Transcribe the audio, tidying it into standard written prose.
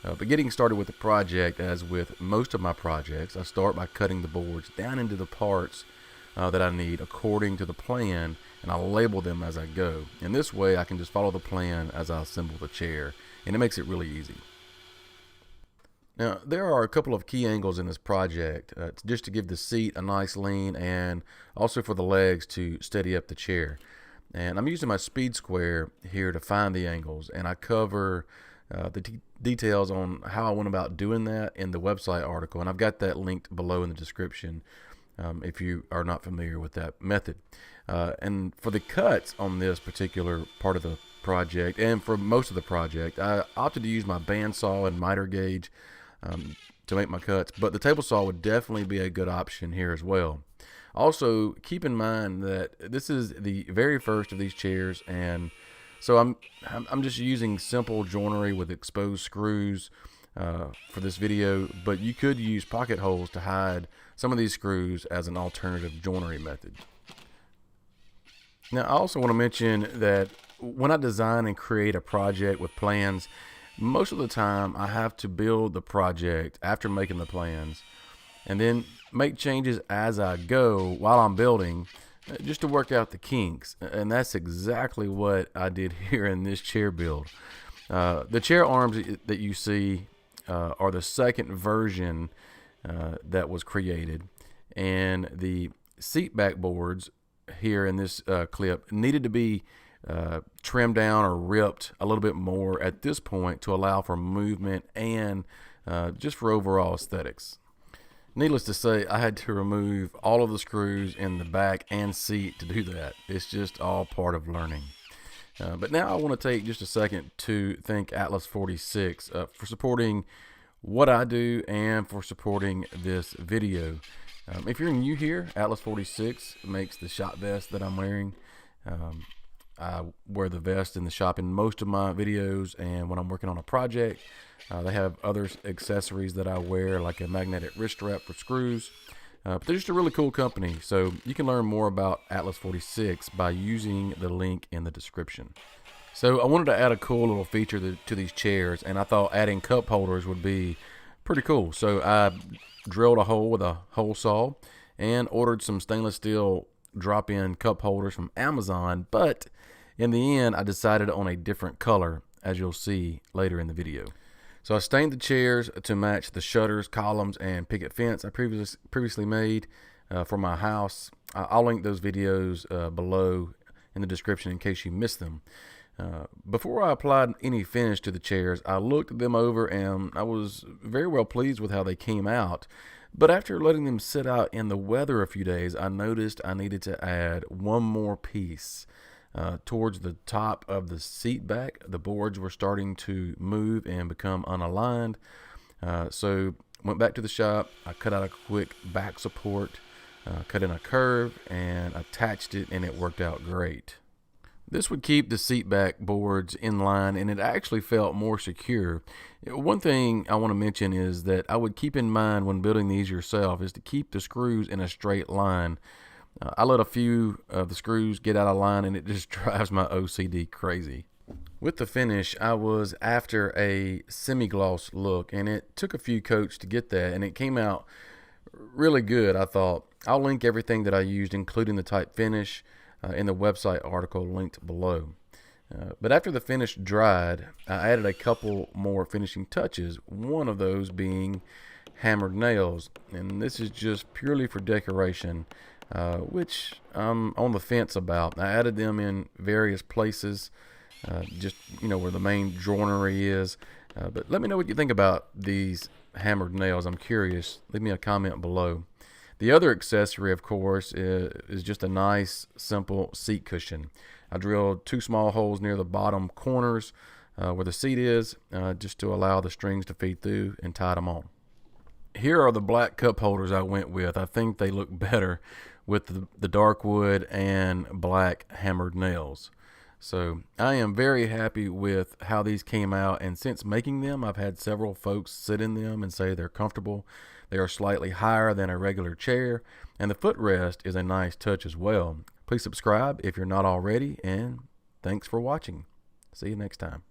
But getting started with the project, as with most of my projects, I start by cutting the boards down into the parts that I need according to the plan, and I'll label them as I go. And this way I can just follow the plan as I assemble the chair, and it makes it really easy. Now, there are a couple of key angles in this project, just to give the seat a nice lean and also for the legs to steady up the chair. And I'm using my speed square here to find the angles, and I cover the details on how I went about doing that in the website article, and I've got that linked below in the description if you are not familiar with that method. And for the cuts on this particular part of the project, and for most of the project, I opted to use my bandsaw and miter gauge to make my cuts, but the table saw would definitely be a good option here as well. Also, keep in mind that this is the very first of these chairs, and so I'm just using simple joinery with exposed screws for this video, but you could use pocket holes to hide some of these screws as an alternative joinery method. Now, I also want to mention that when I design and create a project with plans, most of the time I have to build the project after making the plans and then make changes as I go while I'm building, just to work out the kinks. And that's exactly what I did here in this chair build. The chair arms that you see are the second version that was created, and the seat back boards here in this clip needed to be trimmed down or ripped a little bit more at this point to allow for movement and just for overall aesthetics. Needless to say, I had to remove all of the screws in the back and seat to do that. It's just all part of learning. But now I want to take just a second to thank Atlas 46 for supporting what I do and for supporting this video. If you're new here, Atlas 46 makes the shop vest that I'm wearing. I wear the vest in the shop in most of my videos, and when I'm working on a project, they have other accessories that I wear, like a magnetic wrist strap for screws. But they're just a really cool company, so you can learn more about Atlas 46 by using the link in the description. So I wanted to add a cool little feature to these chairs, and I thought adding cup holders would be pretty cool. So I drilled a hole with a hole saw and ordered some stainless steel drop-in cup holders from Amazon, but in the end I decided on a different color, as you'll see later in the video. So I stained the chairs to match the shutters, columns, and picket fence I previously made for my house. I'll link those videos below in the description in case you missed them. Before I applied any finish to the chairs, I looked them over and I was very well pleased with how they came out. But after letting them sit out in the weather a few days, I noticed I needed to add one more piece. Towards the top of the seat back, the boards were starting to move and become unaligned. So went back to the shop, I cut out a quick back support, cut in a curve, and attached it, and it worked out great. This would keep the seat back boards in line, and it actually felt more secure. One thing I want to mention is that I would keep in mind when building these yourself is to keep the screws in a straight line. I let a few of the screws get out of line, and it just drives my OCD crazy. With the finish, I was after a semi-gloss look, and it took a few coats to get that, and it came out really good, I thought. I'll link everything that I used, including the type finish, in the website article linked below. But after the finish dried, I added a couple more finishing touches, one of those being hammered nails, and this is just purely for decoration, which I'm on the fence about. I added them in various places, just where the main joinery is. But let me know what you think about these hammered nails. I'm curious. Leave me a comment below. The other accessory, of course, is just a nice, simple seat cushion. I drilled 2 small holes near the bottom corners where the seat is, just to allow the strings to feed through, and tied them on. Here are the black cup holders I went with. I think they look better with the dark wood and black hammered nails. So I am very happy with how these came out, and since making them, I've had several folks sit in them and say they're comfortable. They are slightly higher than a regular chair, and the footrest is a nice touch as well. Please subscribe if you're not already, and thanks for watching. See you next time.